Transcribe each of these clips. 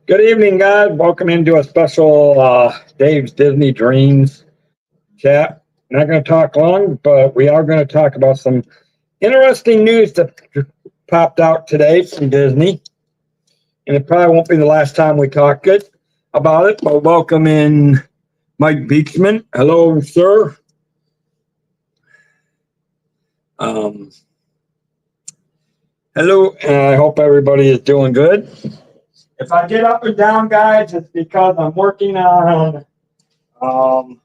Good evening, guys. Welcome into a special Dave's Disney Dreams chat. Not going to talk long, but we are going to talk about some interesting news that popped out today from Disney. And it probably won't be the last time we talk good about it, but welcome in Mike Beachman. Hello, sir. Hello, and I hope everybody is doing good. If I get up and down, guys, it's because I'm working on the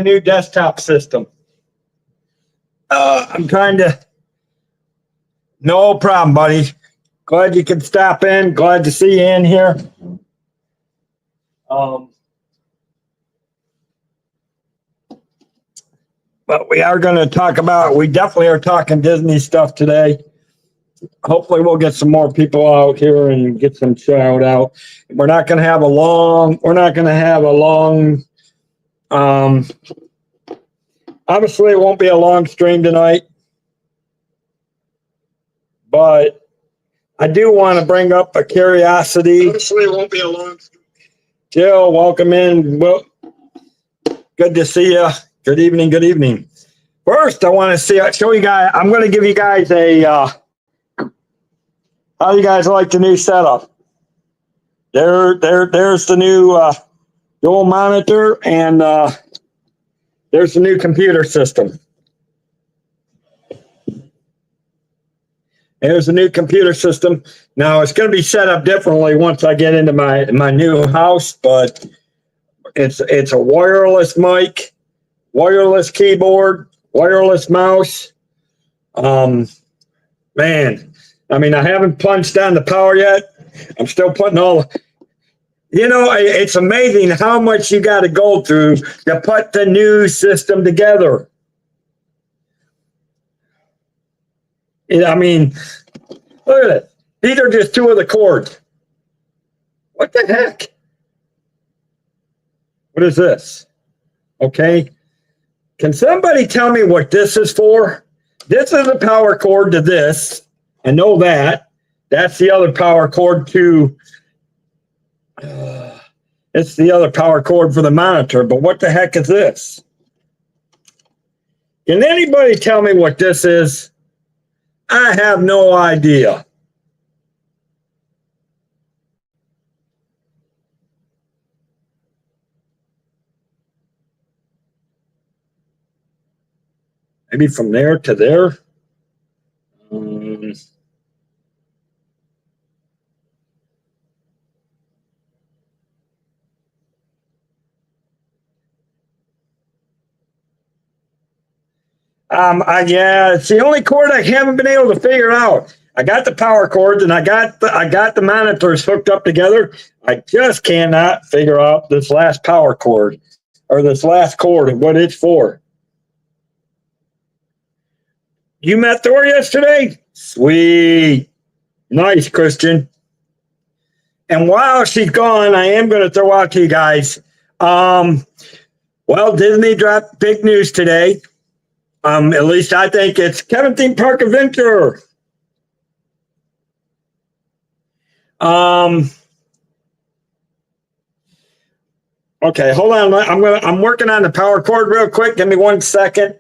new desktop system. I'm trying to. No problem, buddy. Glad you could stop in. Glad to see you in here. But we are going to talk about. We definitely are talking Disney stuff today. Hopefully, we'll get some more people out here and get some shout out. We're not going to have a long. Obviously, it won't be a long stream tonight, but I do want to bring up a curiosity. Obviously, it won't be a long stream. Jill, welcome in. Well, good to see you. Good evening. Good evening. First, I want to show you guys. I'm going to give you guys a. How do you guys like the new setup? There's the new dual monitor, and there's the new computer system. There's the new computer system. Now it's going to be set up differently once I get into my new house, but it's a wireless mic, wireless keyboard, wireless mouse. Man, I mean, I haven't punched on the power yet. I'm still putting all. It's amazing how much you got to go through to put the new system together. I mean, look at it. These are just two of the cords. What the heck? What is this? Okay. Can somebody tell me what this is for? This is the power cord to this. I know that. That's the other power cord to... it's the other power cord for the monitor, but what the heck is this? Can anybody tell me what this is? I have no idea. Maybe from there to there? Yeah, it's the only cord I haven't been able to figure out. I got the power cords and I got the monitors hooked up together. I just cannot figure out this last power cord or this last cord and what it's for. You met Thor yesterday? Sweet. Nice, Christian. And while she's gone, I am going to throw out to you guys. Well, Disney dropped big news today. At least I think it's Kevin Theme Park Adventure. Okay, hold on. I'm working on the power cord real quick. Give me 1 second.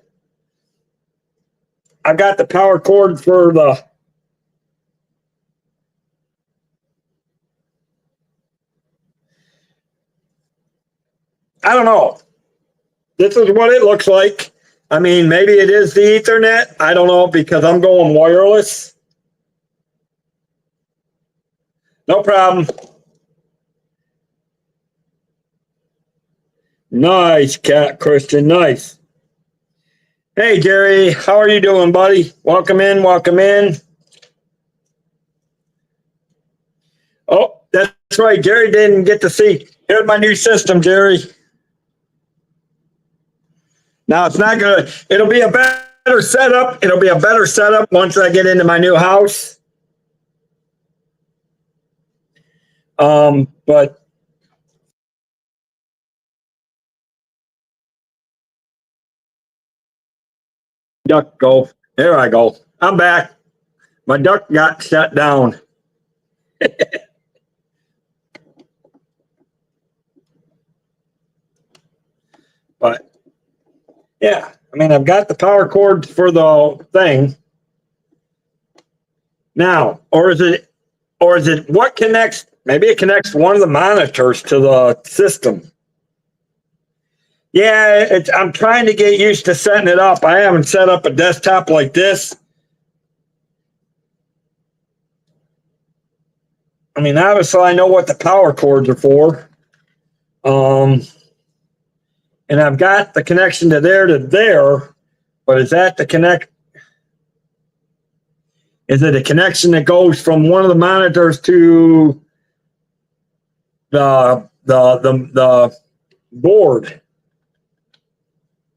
I got the power cord for the. I don't know. This is what it looks like. I mean, maybe it is the Ethernet. I don't know because I'm going wireless. No problem. Nice, Cat Christian. Nice. Hey, Jerry. How are you doing, buddy? Welcome in. Welcome in. Oh, that's right. Jerry didn't get to see. Here's my new system, Jerry. Now it's not good. It'll be a better setup. It'll be a better setup once I get into my new house. But duck go. There I go. I'm back. My duck got shut down. But yeah, I mean, I've got the power cord for the thing now, or is it what connects? Maybe it connects one of the monitors to the system. Yeah, I'm trying to get used to setting it up. I haven't set up a desktop like this. I mean, obviously, I know what the power cords are for. And I've got the connection to there, but is that the connect? Is it a connection that goes from one of the monitors to the board?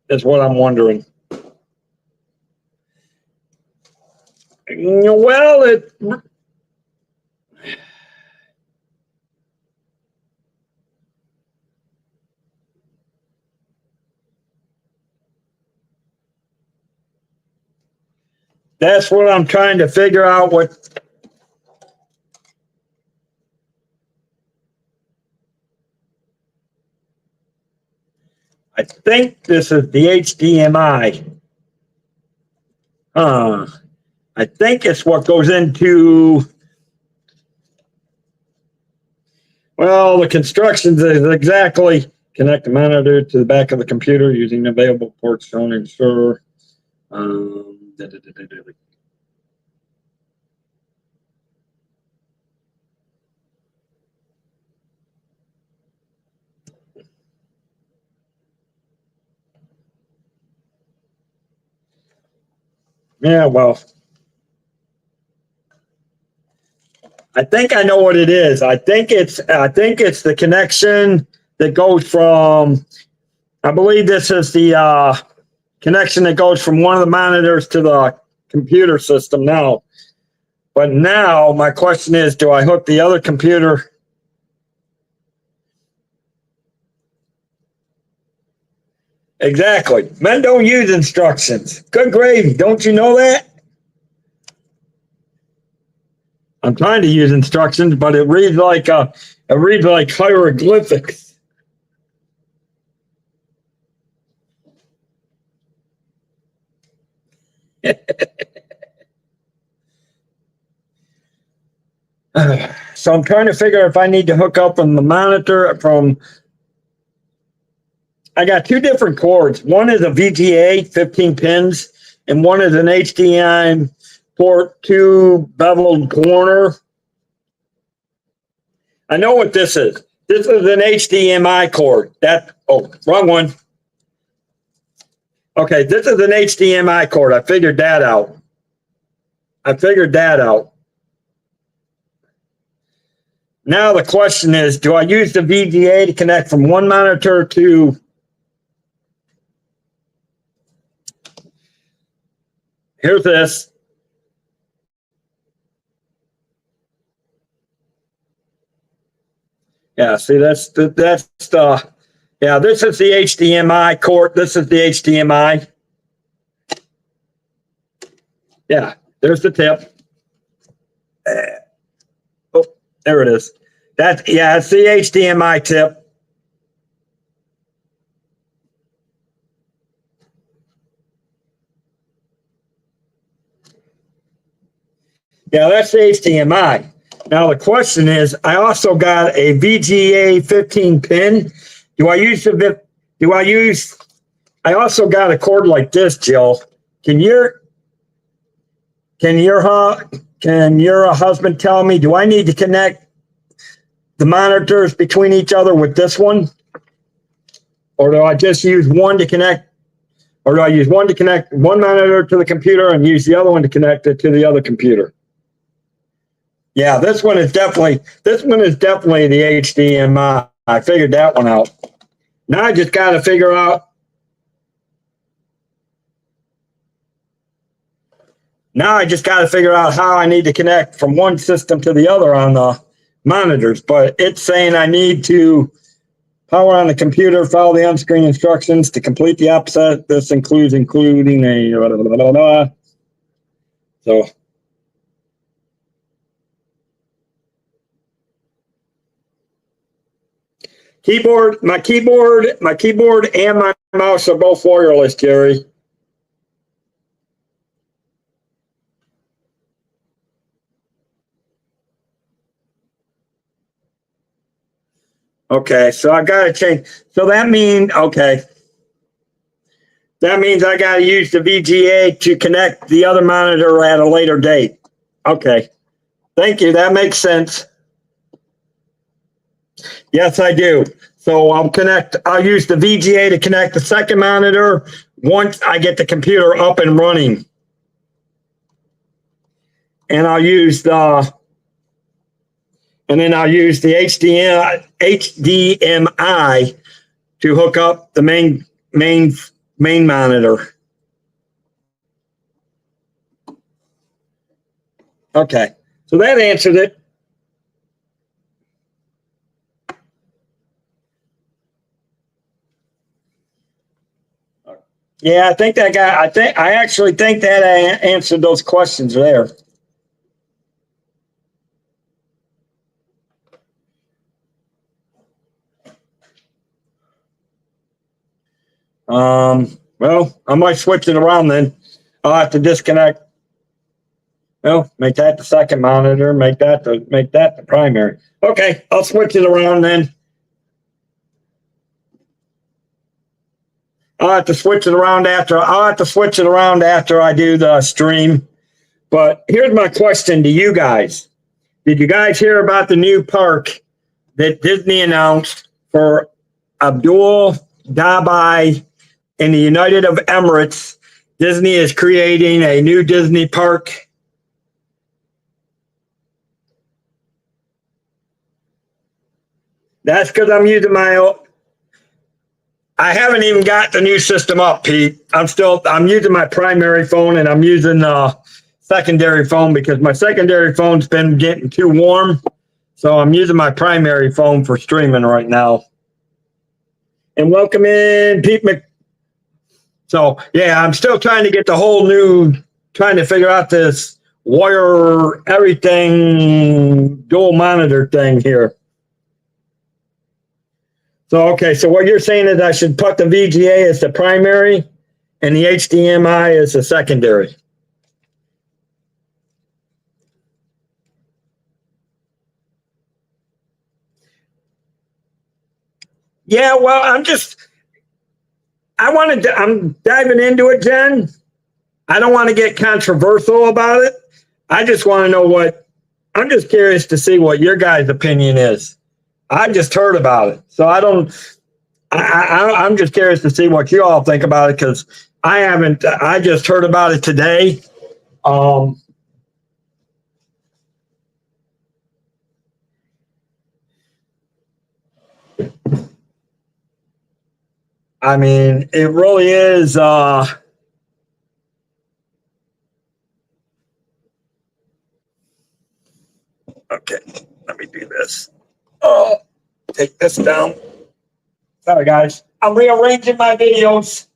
Is what I'm wondering. Well, that's what I'm trying to figure out. What I think this is the HDMI. I think it's what goes into. Well, the constructions is exactly connect the monitor to the back of the computer using available ports shown in server. Yeah, well, I think I know what it is. I think it's the connection that goes from. I believe this is the connection that goes from one of the monitors to the computer system now. But now my question is, do I hook the other computer? Exactly. Men don't use instructions. Good gravy. Don't you know that? I'm trying to use instructions, but it reads like hieroglyphics. So I'm trying to figure if I need to hook up on the monitor from. I got two different cords. One is a VGA, 15 pins, and one is an HDMI port 2 beveled corner. I know what this is. This is an HDMI cord. Wrong one. Okay, this is an HDMI cord. I figured that out. Now the question is, do I use the VGA to connect from one monitor to... Here's this. Yeah, see, that's the yeah, this is the HDMI cord. This is the HDMI. Yeah, there's the tip. Oh, there it is. It's the HDMI tip. Yeah, that's the HDMI. Now the question is, I also got a VGA 15 pin. I also got a cord like this, Jill. Can your husband tell me, do I need to connect the monitors between each other with this one? Or do I just use one to connect? Or do I use one to connect one monitor to the computer and use the other one to connect it to the other computer? Yeah, this one is definitely the HDMI. I figured that one out. Now I just got to figure out. How I need to connect from one system to the other on the monitors. But it's saying I need to power on the computer, follow the on-screen instructions to complete the opposite. This including a. So my keyboard and my mouse are both wireless, Jerry. Okay, so I got to change. So that means, okay. That means I got to use the VGA to connect the other monitor at a later date. Okay. Thank you. That makes sense. Yes, I do. So I'll use the VGA to connect the second monitor once I get the computer up and running. And I'll use the HDMI to hook up the main monitor. Okay, so that answered it. Yeah, I actually think that I answered those questions there. Well, I might switch it around then. I'll have to disconnect. Well, make that the second monitor, make that the primary. Okay, I'll switch it around then. I'll have to switch it around after I do the stream. But here's my question to you guys. Did you guys hear about the new park that Disney announced for Abdul Dubai in the United Arab Emirates? Disney is creating a new Disney park. That's because I'm using I haven't even got the new system up, Pete. I'm using my primary phone and I'm using the secondary phone because my secondary phone's been getting too warm. So I'm using my primary phone for streaming right now. And welcome in, Pete So yeah, I'm still trying to get the whole trying to figure out this wire everything dual monitor thing here. So, okay, so what you're saying is I should put the VGA as the primary and the HDMI as the secondary. Yeah, well, I'm diving into it, Jen. I don't want to get controversial about it. I just want to know I'm just curious to see what your guys' opinion is. I just heard about it. So I'm just curious to see what you all think about it because I just heard about it today. I mean, it really is. Okay, let me do this. Oh, take this down. Sorry, guys. I'm rearranging my videos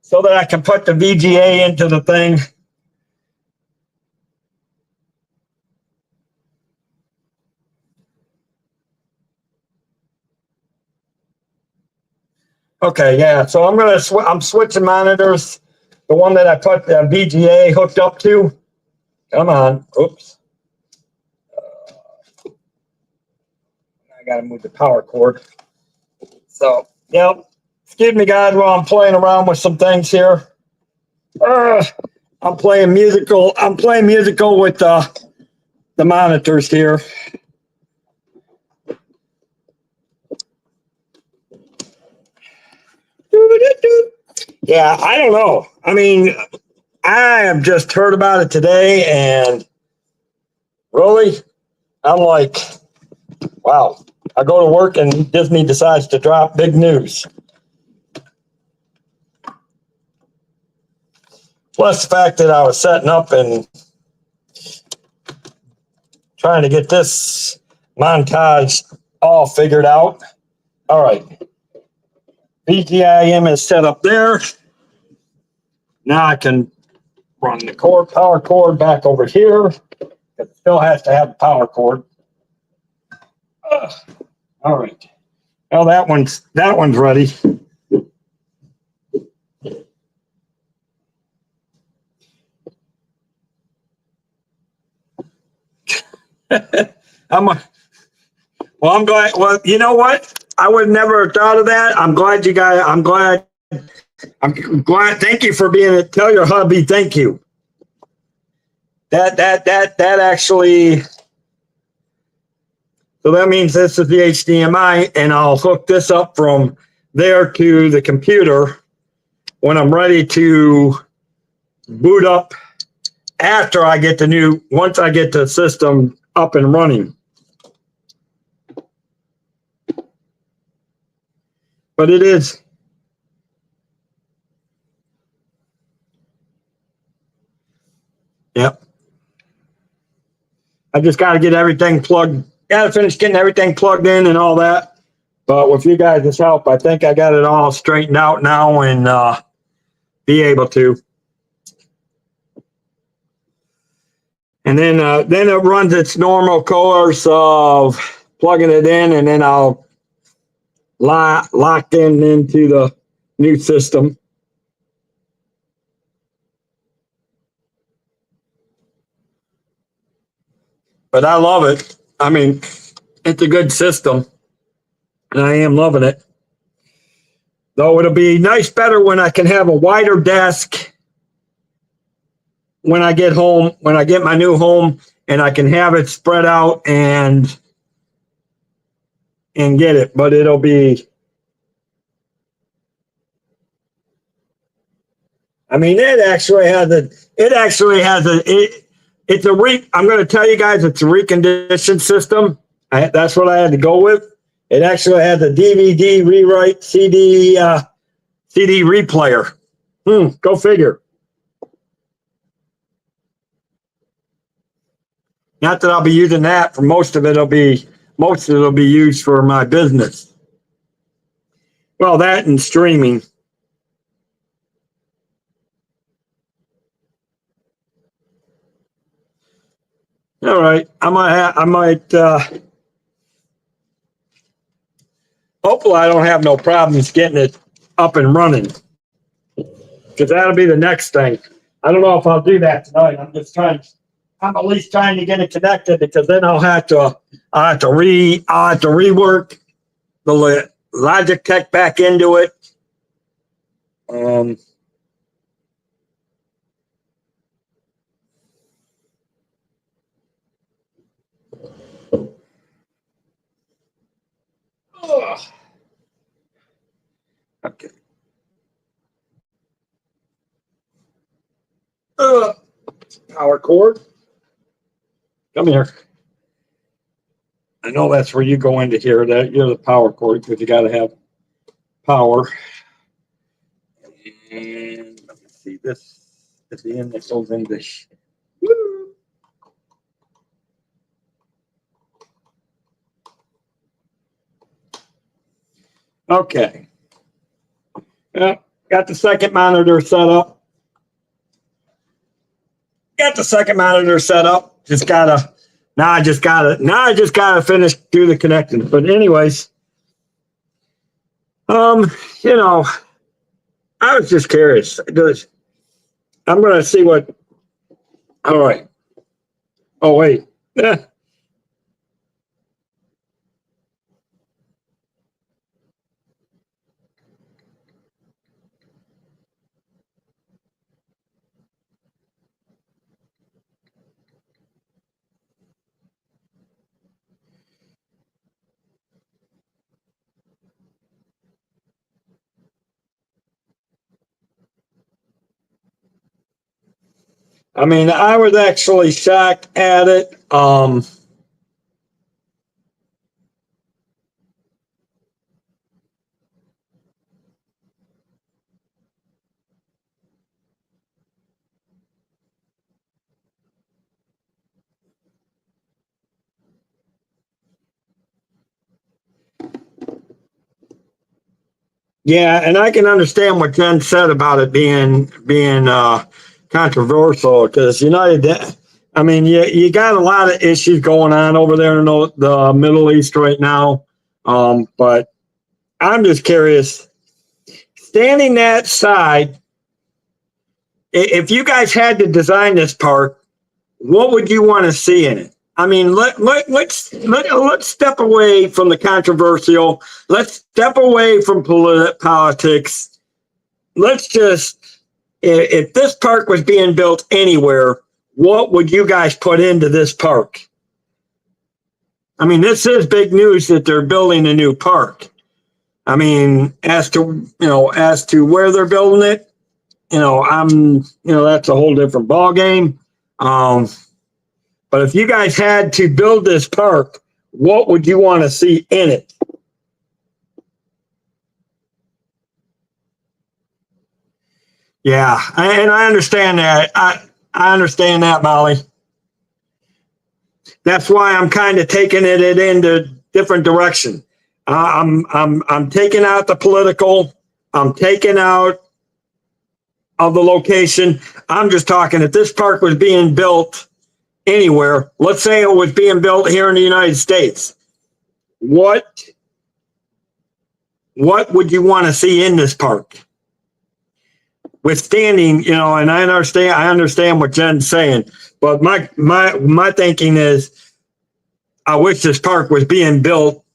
so that I can put the VGA into the thing. Okay, yeah. So I'm switching monitors. The one that I put the VGA hooked up to. Come on. Oops. I got to move the power cord. So, yep. Excuse me, guys, while I'm playing around with some things here. I'm playing musical with the monitors here. Yeah, I don't know. I mean, I have just heard about it today, and really, I'm like, wow. I go to work and Disney decides to drop big news. Plus the fact that I was setting up and trying to get this montage all figured out. All right. VGIM is set up there. Now I can run the power cord back over here. It still has to have the power cord. All right. Well, that one's ready. I'm glad. Well, you know what? I would never have thought of that. I'm glad you guys. I'm glad. Thank you for being. Tell your hubby thank you. That actually. So that means this is the HDMI, and I'll hook this up from there to the computer when I'm ready to boot up. After I get once I get the system up and running. But it is. Yep. I just got to get everything plugged. Got to finish getting everything plugged in and all that. But with you guys' help, I think I got it all straightened out now and be able to. And then it runs its normal course of plugging it in, and then I'll lock in into the new system. But I love it. I mean, it's a good system, and I am loving it. Though it'll be better when I can have a wider desk when I get home, when I get my new home, and I can have it spread out and get it. But it'll be. I mean, it actually has a. It's a I'm going to tell you guys, it's a reconditioned system. That's what I had to go with. It actually has a DVD rewrite CD replayer. Go figure. Not that I'll be using that for most of it. It'll be used for my business. Well, that and streaming. All right, I might. Hopefully, I don't have no problems getting it up and running, because that'll be the next thing. I don't know if I'll do that tonight. I'm at least trying to get it connected, because then I'll have to rework the Logic Tech back into it. Okay. Power cord. Come here. I know that's where you go into here. That you're the power cord, because you got to have power. And let me see, this at the end that goes into. Woo. Okay. Got the second monitor set up. Now I just gotta finish do the connecting. But anyways, you know, I was just curious. I'm gonna see what. All right. Oh wait. I mean, I was actually shocked at it. Yeah, and I can understand what Jen said about it being controversial because I mean, you got a lot of issues going on over there in the Middle East right now. But I'm just curious, standing that side, if you guys had to design this park, what would you want to see in it? I mean, let's step away from the controversial. Let's step away from politics. Let's just, if this park was being built anywhere, what would you guys put into this park? I mean, this is big news that they're building a new park. I mean, as to where they're building it, that's a whole different ball game. But if you guys had to build this park, what would you want to see in it? Yeah, and I understand that. I understand that, Molly. That's why I'm kind of taking it into different direction. I'm taking out the political. I'm taking out of the location. I'm just talking if this park was being built anywhere, let's say it was being built here in the United States, what would you want to see in this park? Withstanding, and I understand what Jen's saying, but my thinking is I wish this park was being built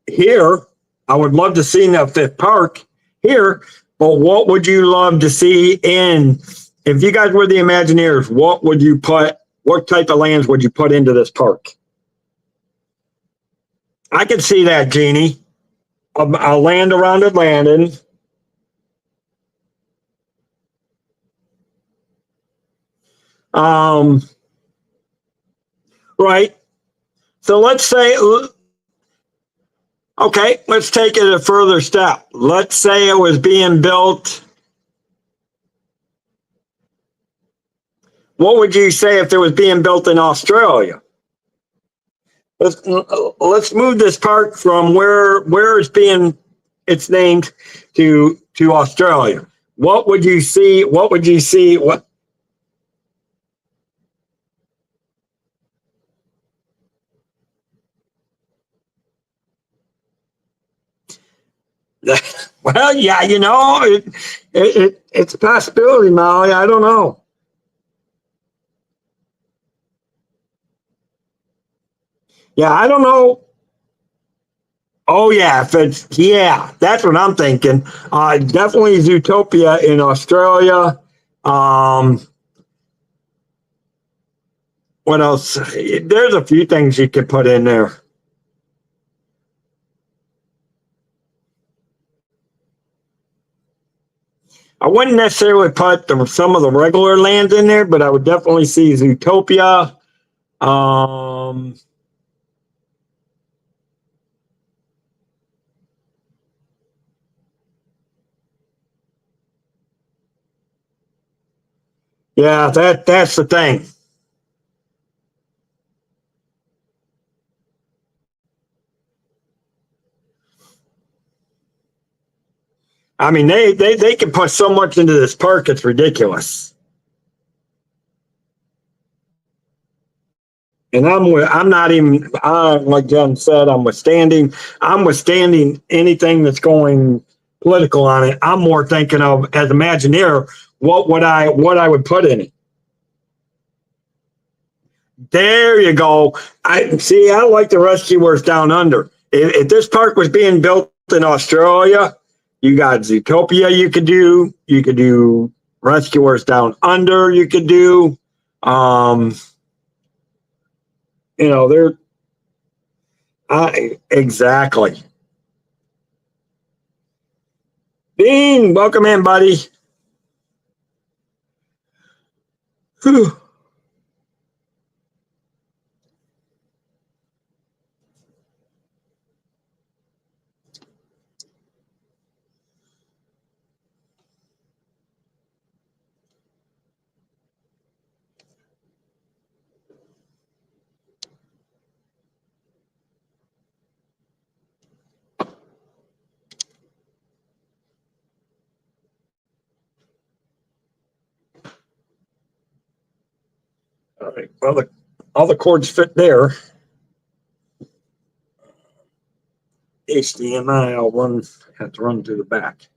here. I would love to see a fifth park here, but what would you love to see if you guys were the Imagineers, what type of lands would you put into this park? I could see that, Jeannie. A land around Atlanta. Right. So let's say, okay, let's take it a further step. Let's say it was being built. What would you say if it was being built in Australia? Let's move this park from where it's named to Australia. What would you see? What would you see? What? Well, yeah, it's a possibility, Molly. I don't know. Yeah, I don't know. Oh yeah, that's what I'm thinking. Definitely Zootopia in Australia. Um, what else? There's a few things you could put in there. I wouldn't necessarily put some of the regular lands in there, but I would definitely see Zootopia. Um, yeah, that's the thing. I mean, they can put so much into this park, it's ridiculous. And I'm not even like Jen said, I'm withstanding anything that's going political on it. I'm more thinking of as Imagineer, what I would put in it. There you go. I like the rescuers down under. If this park was being built in Australia, you got Zootopia you could do rescuers down under, you could do um they're exactly. Bean, welcome in, buddy. Whew. All right. Well, all the cords fit there. HDMI, have to run through the back.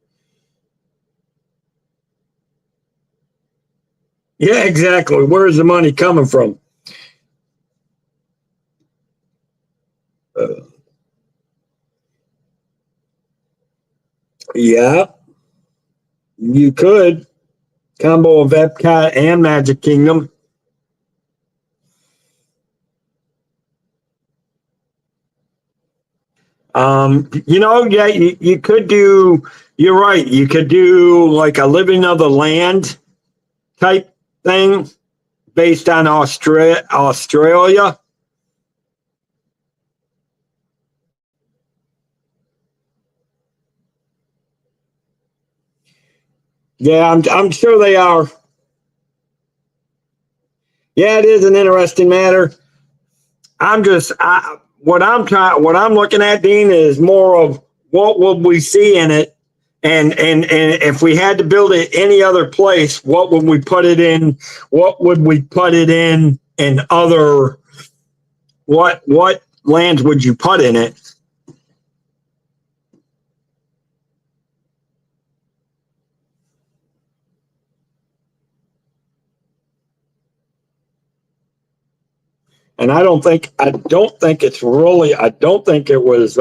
Yeah, exactly. Where's the money coming from? Yeah, you could. Combo of Epcot and Magic Kingdom. Yeah, you could do, you're right. You could do like a living of the land type thing based on Australia. Yeah, I'm sure they are. Yeah, it is an interesting matter. What I'm looking at, Dean, is more of what would we see in it, and if we had to build it any other place, what would we put it in? What would we put it in other? What lands would you put in it? And I don't think it was.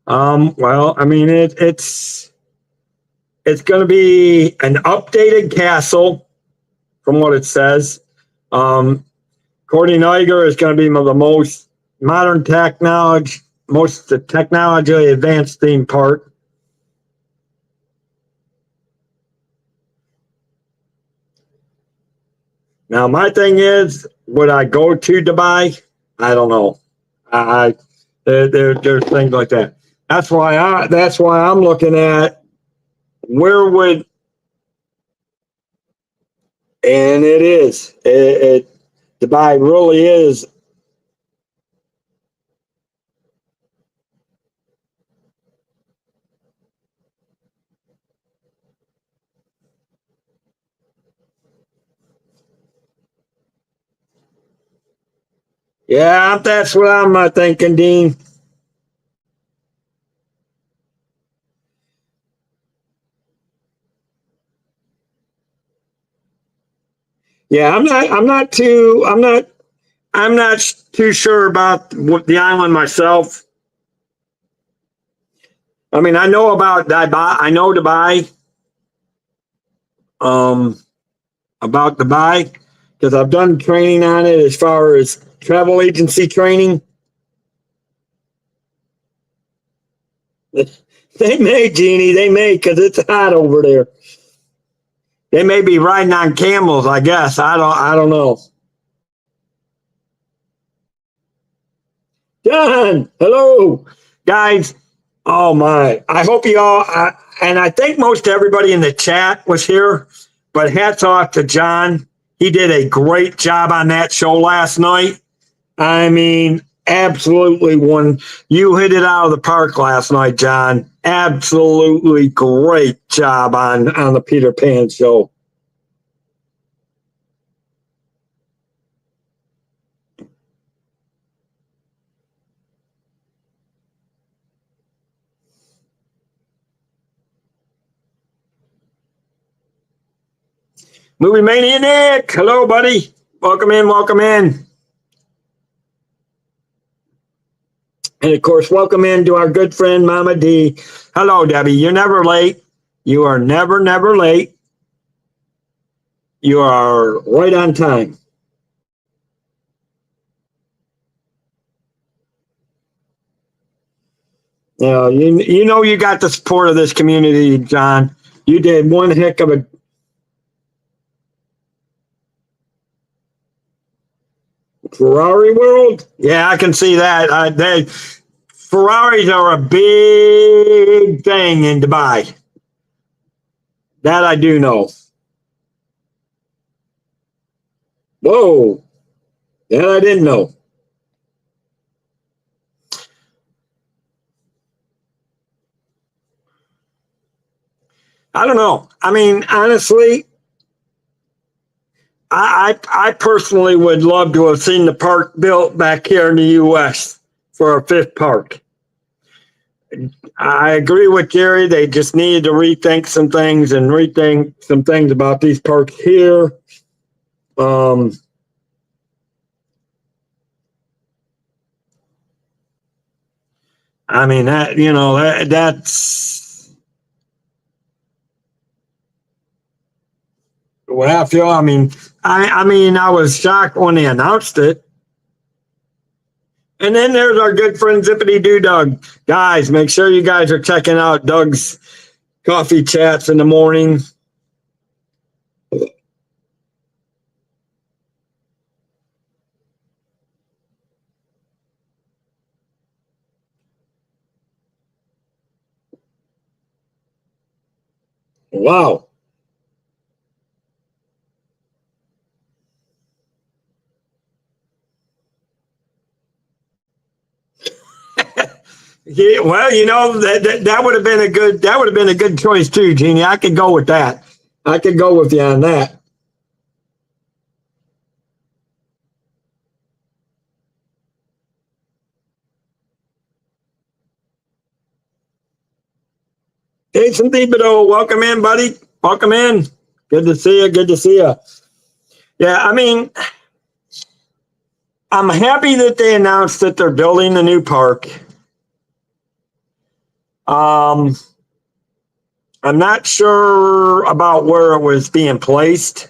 Well, I mean, it's going to be an updated castle, from what it says. Courtney Niger is going to be the most modern technology, most technologically advanced theme park. Now, my thing is, would I go to Dubai? I don't know. There's things like that. That's why I'm looking at where would, and it is Dubai really is. Yeah, that's what I'm thinking, Dean. Yeah, I'm not too sure about the island myself. I mean, I know about Dubai. I know Dubai. Um, about Dubai because I've done training on it as far as travel agency training. They may, Jeannie. They may because it's hot over there. They may be riding on camels. I guess I don't know. John, hello, guys. Oh my! I hope you all. And I think most everybody in the chat was here. But hats off to John. He did a great job on that show last night. I mean, absolutely one. You hit it out of the park last night, John. Absolutely great job on the Peter Pan show. Movie Mania Nick, hello, buddy. Welcome in, welcome in. And of course, welcome in to our good friend Mama D. Hello, Debbie. You're never late. You are never late. You are right on time. You know you got the support of this community, John. You did one heck of a Ferrari world? Yeah, I can see that. Ferraris are a big thing in Dubai. That I do know. Whoa, that I didn't know. I don't know. I mean, honestly, I personally would love to have seen the park built back here in the U.S. for a fifth park. I agree with Jerry. They just needed to rethink some things and rethink some things about these parks here. I mean that's what I feel. I mean, I was shocked when they announced it. And then there's our good friend Zippity Doo Doug. Guys, make sure you guys are checking out Doug's coffee chats in the morning. Wow. Yeah, well, that would have been a good choice too, Jeannie. I could go with that. I could go with you on that. Jason Thibodeau, welcome in, buddy. Welcome in. Good to see you. Good to see you. Yeah, I mean, I'm happy that they announced that they're building the new park. I'm not sure about where it was being placed.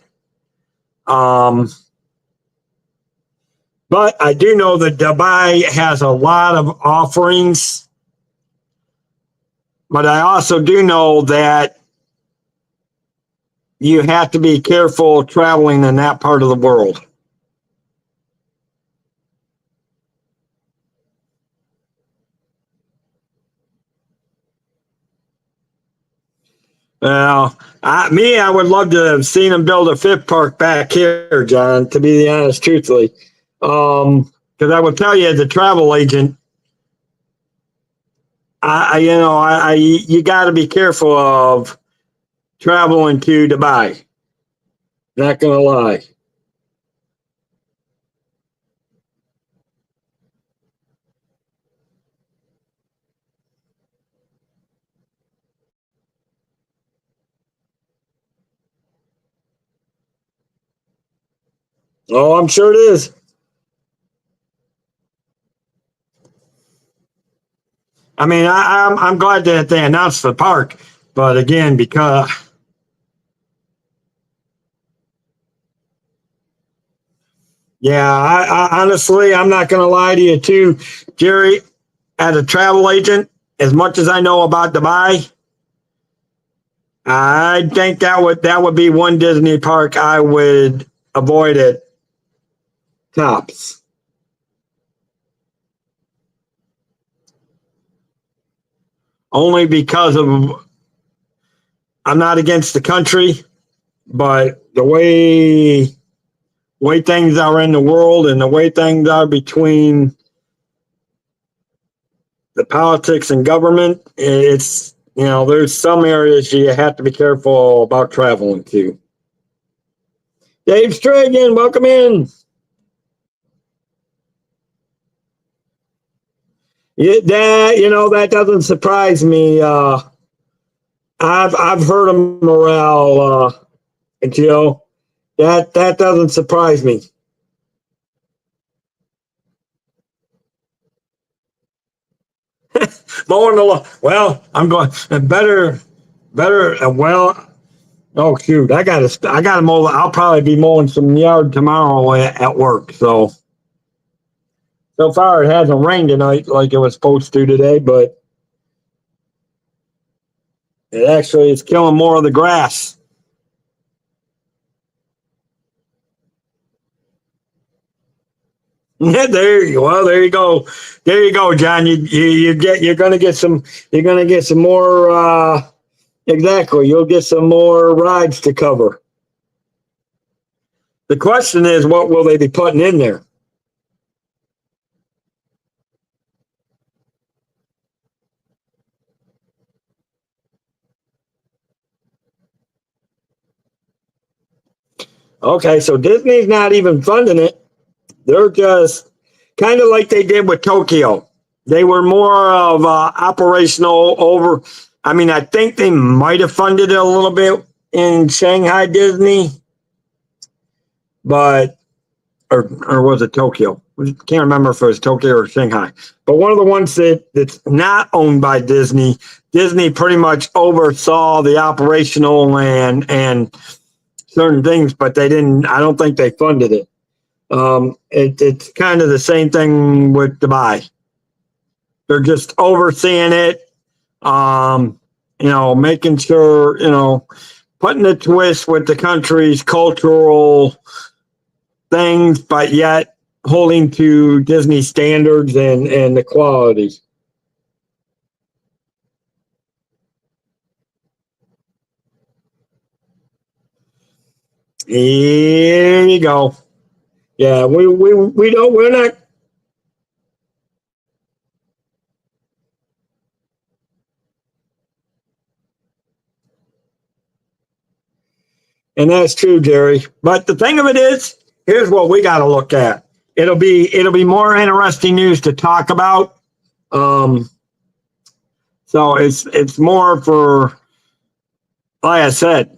But I do know that Dubai has a lot of offerings. But I also do know that you have to be careful traveling in that part of the world. Well, I would love to have seen them build a fifth park back here, John, to be the honest, truthfully. Because I would tell you as a travel agent, you got to be careful of traveling to Dubai. Not going to lie. Oh, I'm sure it is. I mean, I'm glad that they announced the park, but again, because yeah, I honestly, I'm not going to lie to you too, Jerry. As a travel agent, as much as I know about Dubai, I think that would be one Disney park I would avoid at tops. Only because of I'm not against the country, but the way things are in the world and the way things are between the politics and government, it's there's some areas you have to be careful about traveling to. Dave Stragan, welcome in. That doesn't surprise me. I've heard of morale, Joe. That doesn't surprise me. Mowing the lawn. Well, I'm going better. Well, oh shoot, I gotta mow. I'll probably be mowing some yard tomorrow at work. So far it hasn't rained tonight like it was supposed to today, but it actually is killing more of the grass. Yeah, there you well, there you go. There you go, John. You're gonna get some more exactly. You'll get some more rides to cover. The question is, what will they be putting in there? Okay, so Disney's not even funding it. They're just kind of like they did with Tokyo. They were more of operational over. I mean, I think they might have funded it a little bit in Shanghai Disney, but or was it Tokyo? I can't remember if it was Tokyo or Shanghai. But one of the ones that's not owned by Disney, Disney pretty much oversaw the operational and certain things, but they didn't. I don't think they funded it. It's kind of the same thing with Dubai. They're just overseeing it, making sure, putting a twist with the country's cultural things, but yet holding to Disney standards and the quality. Here you go. Yeah, we don't we're not. And that's true, Jerry. But the thing of it is, here's what we got to look at. It'll be more interesting news to talk about. Um, so it's more for, like I said,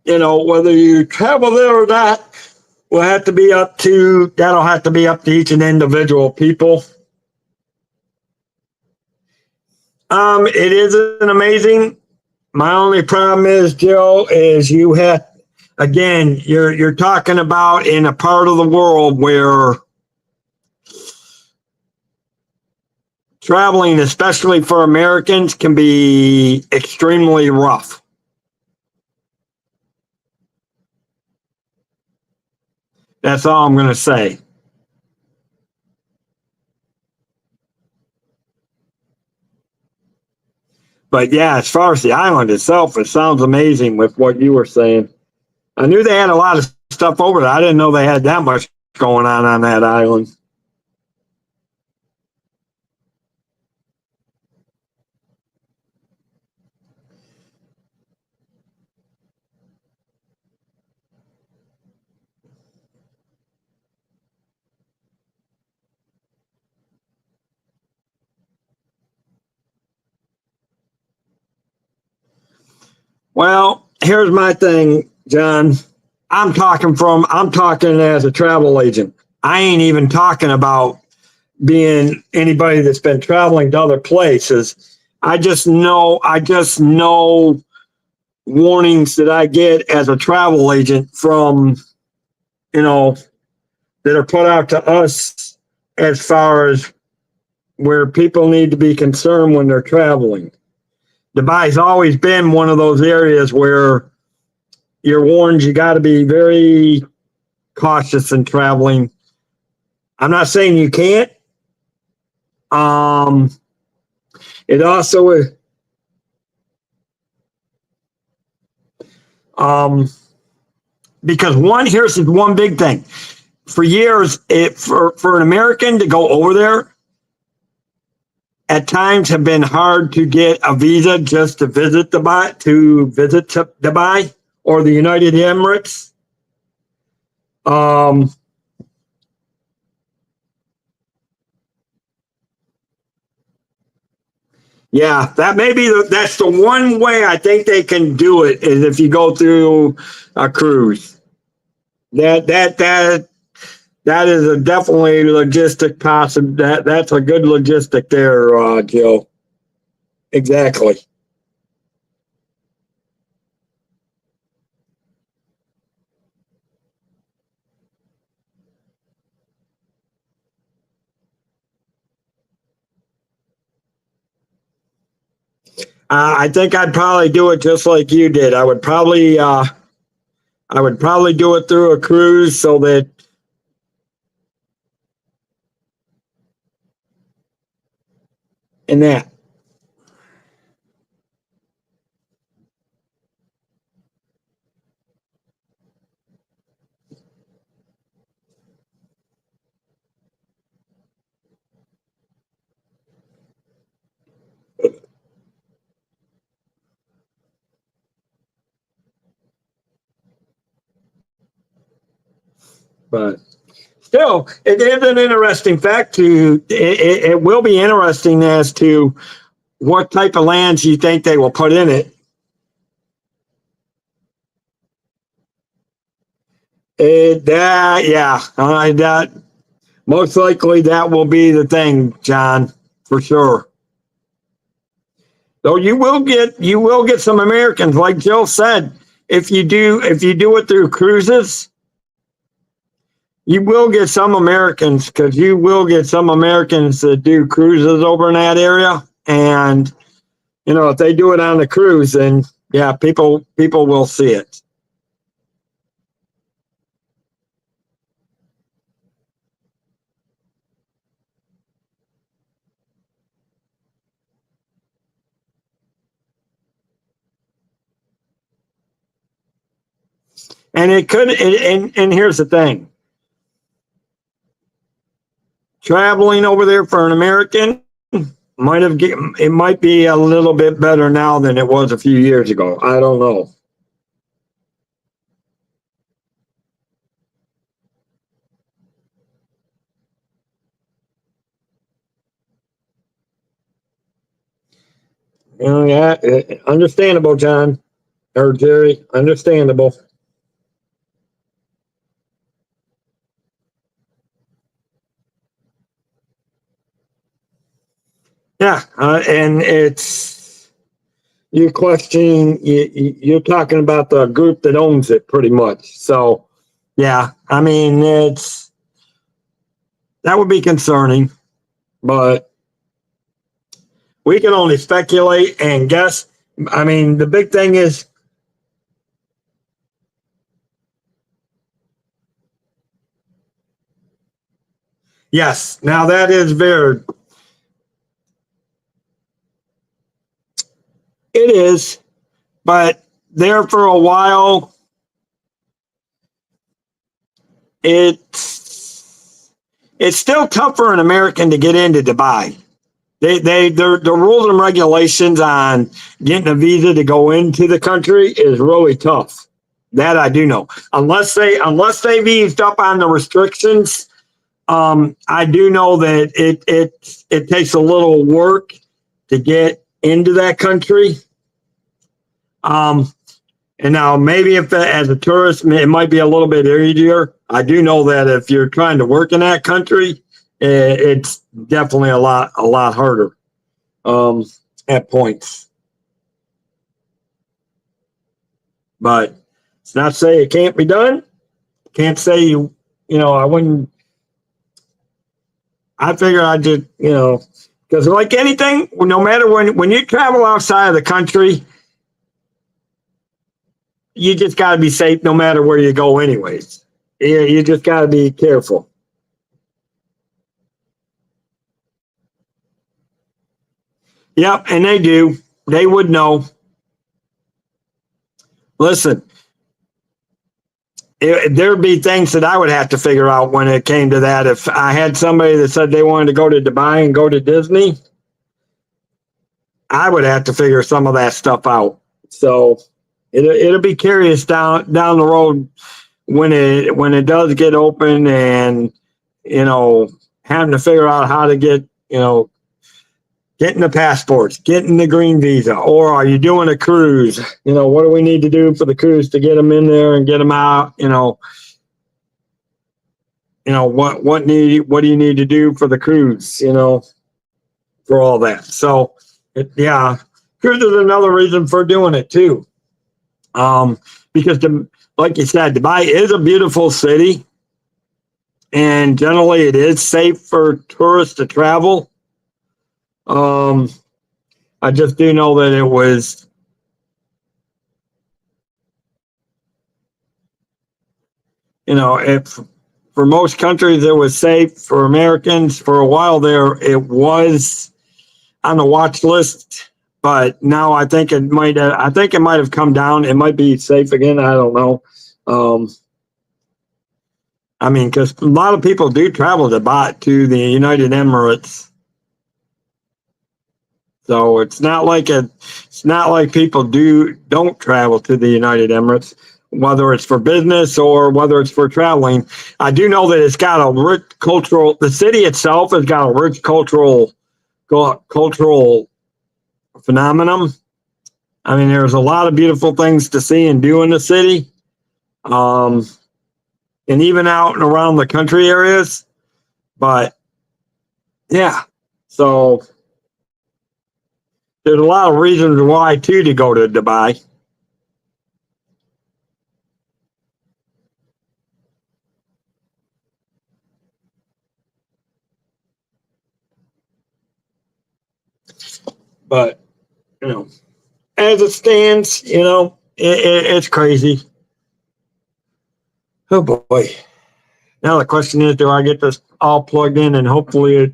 whether you travel there or not, that'll have to be up to each and individual people. It is an amazing. My only problem is, Joe, is you have again, you're talking about in a part of the world where traveling, especially for Americans, can be extremely rough. That's all I'm going to say. But yeah, as far as the island itself, it sounds amazing with what you were saying. I knew they had a lot of stuff over there. I didn't know they had that much going on that island. Well, here's my thing, John. I'm talking as a travel agent. I ain't even talking about being anybody that's been traveling to other places. I just know warnings that I get as a travel agent from, you know, that are put out to us as far as where people need to be concerned when they're traveling. Dubai's always been one of those areas where you're warned you got to be very cautious in traveling. I'm not saying you can't. Um, it also um, because here's one big thing. For years, for an American to go over there, at times have been hard to get a visa just to visit Dubai or the United Emirates. Um, yeah, that's the one way I think they can do it is if you go through a cruise. That is a definitely logistic possible. That's a good logistic there, Joe. Exactly. I think I'd probably do it just like you did. I would probably I would probably do it through a cruise so that in that. But still, it is an interesting fact to it will be interesting as to what type of lands you think they will put in it. That most likely that will be the thing, John, for sure. Though you will get some Americans, like Jill said, if you do it through cruises, you will get some Americans because you will get some Americans that do cruises over in that area, and if they do it on the cruise, then yeah, people will see it. And it could, and here's the thing: traveling over there for an American it might be a little bit better now than it was a few years ago. I don't know. Yeah, understandable, John or Jerry. Understandable. Yeah, and you're talking about the group that owns it pretty much. So yeah, I mean that would be concerning, but we can only speculate and guess. I mean, the big thing is, yes, now that is very, it is, but there for a while, it's still tough for an American to get into Dubai. The rules and regulations on getting a visa to go into the country is really tough. That I do know. Unless they've eased up on the restrictions, I do know that it takes a little work to get into that country. Um, and now maybe if as a tourist, it might be a little bit easier. I do know that if you're trying to work in that country, it's definitely a lot harder um, at points. But it's not to say it can't be done. Can't say I wouldn't. I figure I just because like anything, no matter when you travel outside of the country, you just got to be safe no matter where you go, anyways. You just got to be careful. Yep, and they do. They would know. Listen, there'd be things that I would have to figure out when it came to that. If I had somebody that said they wanted to go to Dubai and go to Disney, I would have to figure some of that stuff out. So it'll be curious down the road when it does get open, and having to figure out how to getting the passports, getting the green visa, or are you doing a cruise? What do we need to do for the cruise to get them in there and get them out? What do you need to do for the cruise? For all that. So yeah, cruise is another reason for doing it too. Because like you said, Dubai is a beautiful city, and generally it is safe for tourists to travel. Um, I just do know that it was you know, if for most countries it was safe, for Americans for a while there it was on the watch list, but now I think it might have come down. It might be safe again. I don't know. I mean, because a lot of people do travel to the United Emirates, so it's not like people don't travel to the United Emirates, whether it's for business or whether it's for traveling. I do know that it's got a rich cultural. The city itself has got a rich cultural phenomenon. I mean, there's a lot of beautiful things to see and do in the city. And even out and around the country areas. But yeah, so there's a lot of reasons why too to go to Dubai. But you know, as it stands, you know, it's crazy. Oh boy. Now the question is, do I get this all plugged in and hopefully it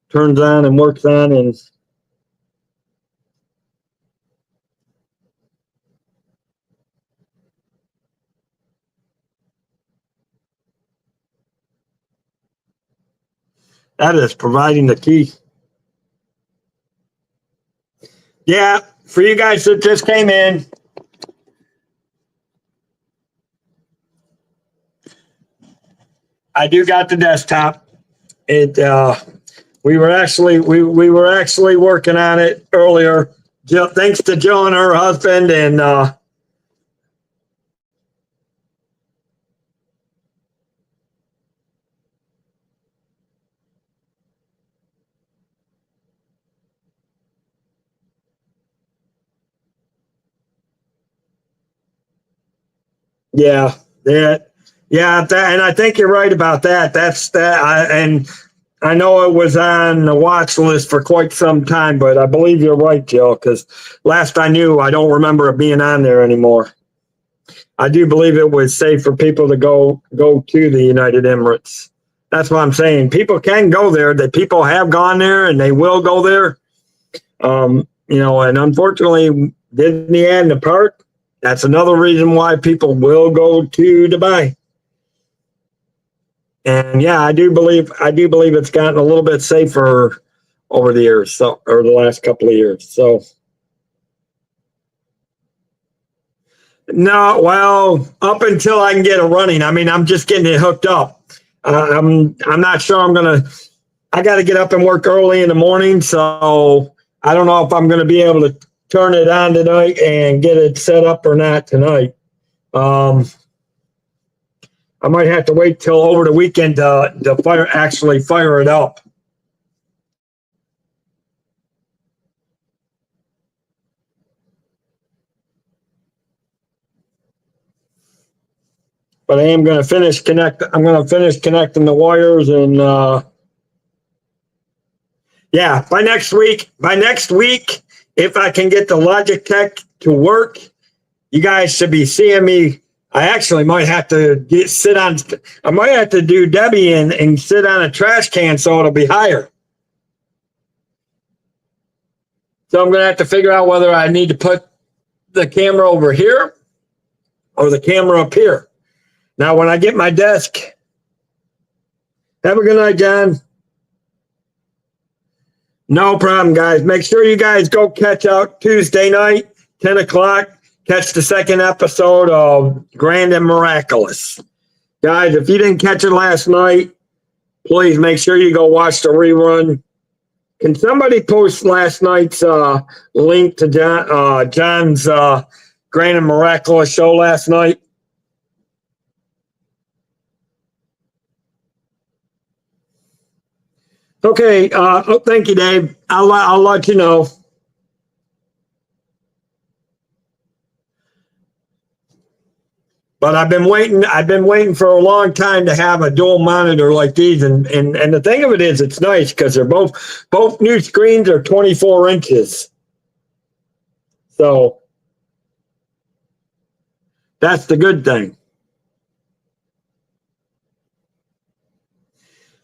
turns on and works on? And that is providing the key. Yeah, for you guys that just came in, I do got the desktop. We were actually working on it earlier. Thanks to Jill and her husband, and yeah, and I think you're right about that. That's that, and I know it was on the watch list for quite some time, but I believe you're right, Jill, because last I knew, I don't remember it being on there anymore. I do believe it was safe for people to go to the United Emirates. That's what I'm saying. People can go there. That people have gone there, and they will go there. You know, and unfortunately, Disney and the park. That's another reason why people will go to Dubai. And yeah, I do believe it's gotten a little bit safer over the years, or the last couple of years. So no, well, up until I can get it running. I mean, I'm just getting it hooked up. I'm not sure I got to get up and work early in the morning, so I don't know if I'm going to be able to turn it on tonight and get it set up or not tonight. I might have to wait till over the weekend to actually fire it up. But I am going to finish connecting the wires, and yeah, by next week, if I can get the Logitech to work, you guys should be seeing me. I actually might have to I might have to do Debbie and sit on a trash can so it'll be higher. So I'm going to have to figure out whether I need to put the camera over here or the camera up here. Now, when I get my desk, have a good night, John. No problem, guys. Make sure you guys go catch out Tuesday night, 10 o'clock. Catch the second episode of Grand and Miraculous. Guys, if you didn't catch it last night, please make sure you go watch the rerun. Can somebody post last night's link to John's Grand and Miraculous show last night? Okay. Thank you, Dave. I'll let you know. But I've been waiting for a long time to have a dual monitor like these, and the thing of it is, it's nice because they're both new screens are 24 inches. So that's the good thing.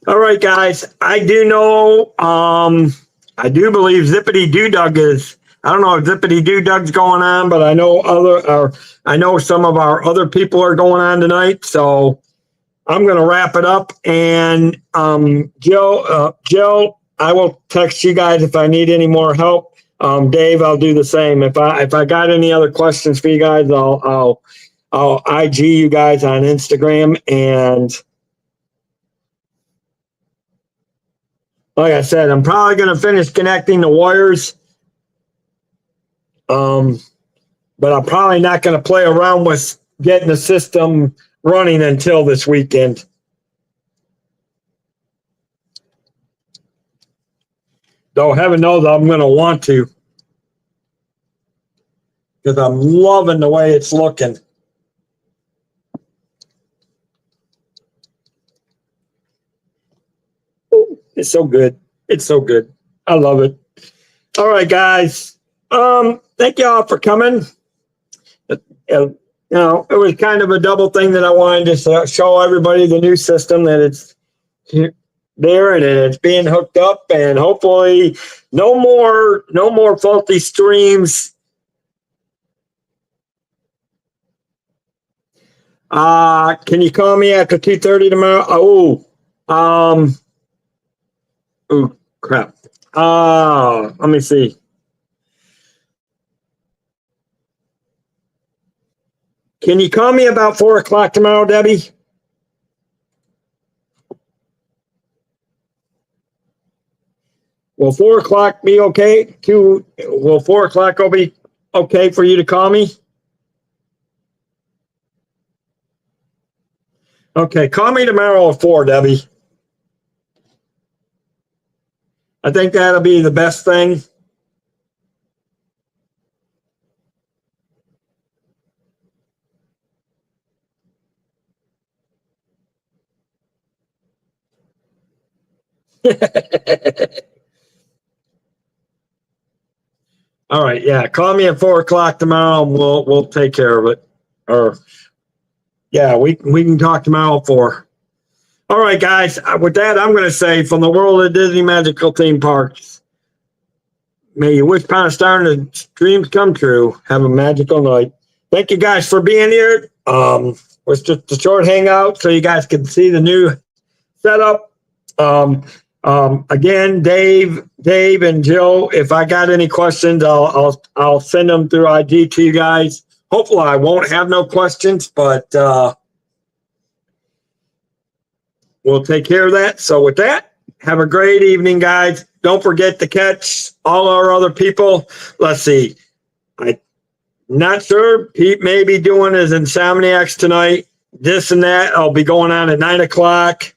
All right, guys. I do know, I do believe Zippity Doo Dug is, I don't know if Zippity Doo Dug's going on, but I know I know some of our other people are going on tonight. So I'm going to wrap it up. And Jill, I will text you guys if I need any more help. Dave, I'll do the same. If I got any other questions for you guys, I'll IG you guys on Instagram. And like I said, I'm probably going to finish connecting the wires. But I'm probably not going to play around with getting the system running until this weekend. Though heaven knows I'm going to want to, because I'm loving the way it's looking. Ooh, it's so good. It's so good. I love it. All right, guys. Thank you all for coming. You know, it was kind of a double thing that I wanted to show everybody the new system, that it's there and it's being hooked up, and hopefully no more faulty streams. Can you call me after 2:30 tomorrow? Oh crap. Let me see. Can you call me about 4 o'clock tomorrow, Debbie? Will 4 o'clock be okay? Will 4 o'clock be okay for you to call me? Okay, call me tomorrow at 4, Debbie. I think that'll be the best thing. All right, yeah. Call me at 4 o'clock tomorrow, and we'll take care of it. Or yeah, we can talk tomorrow at 4. All right, guys. With that, I'm going to say, from the world of Disney Magical Theme Parks, may you wish upon a star and the dreams come true. Have a magical night. Thank you guys for being here. Was just a short hangout so you guys can see the new setup. Again, Dave, and Jill, if I got any questions, I'll send them through IG to you guys. Hopefully, I won't have no questions, but we'll take care of that. So with that, have a great evening, guys. Don't forget to catch all our other people. Let's see. I'm not sure. Pete may be doing his Insomniacs tonight. This and that. I'll be going on at 9 o'clock.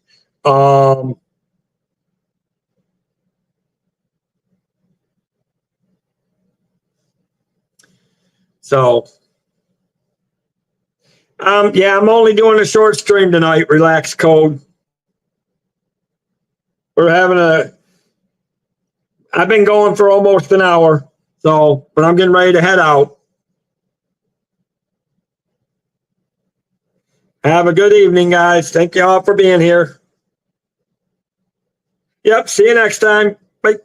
So, yeah, I'm only doing a short stream tonight. Relax Code. I've been going for almost an hour. So, but I'm getting ready to head out. Have a good evening, guys. Thank you all for being here. Yep. See you next time. Bye.